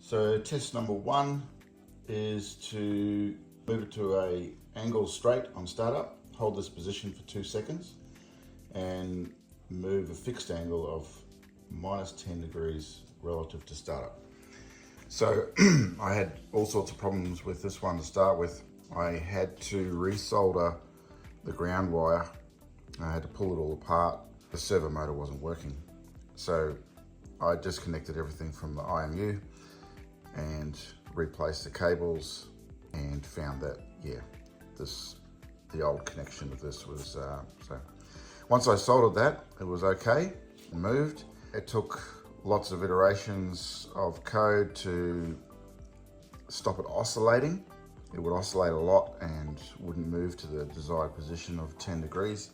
So test number one is to move it to a angle straight on startup, hold this position for 2 seconds and move a fixed angle of -10 degrees relative to startup. So I had all sorts of problems with this one to start with. I had to resolder the ground wire. I had to pull it all apart. The servo motor wasn't working. So I disconnected everything from the IMU and replaced the cables and found that, yeah, the old connection of this was, so once I soldered that, it was okay, it moved. It took lots of iterations of code to stop it oscillating. It would oscillate a lot and wouldn't move to the desired position of 10 degrees.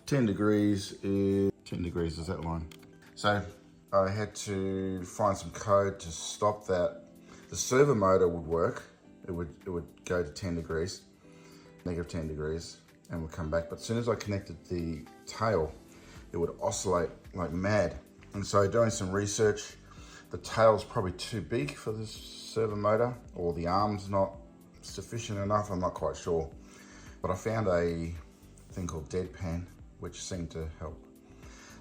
10 degrees is that line. So I had to find some code to stop that. The servo motor would work. It would go to 10 degrees, -10 degrees, and would come back. But as soon as I connected the tail, it would oscillate like mad. And so doing some research, the tail's probably too big for this servo motor, or the arm's not sufficient enough, I'm not quite sure. But I found a thing called deadpan, which seemed to help.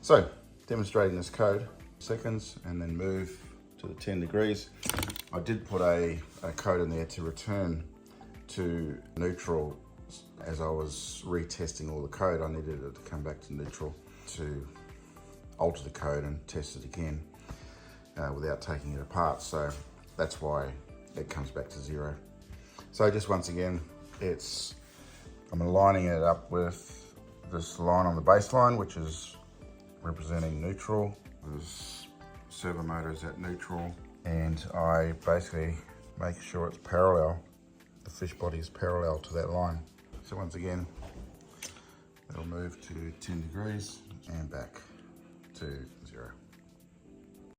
So, demonstrating this code, seconds, and then move to the 10 degrees. I did put a code in there to return to neutral. As I was retesting all the code, I needed it to come back to neutral to alter the code and test it again without taking it apart. So that's why it comes back to 0. So just once again, I'm aligning it up with this line on the baseline, which is representing neutral. This servo motor is at neutral, and I basically make sure it's parallel. The fish body is parallel to that line. So once again, it'll move to 10 degrees and back to 0.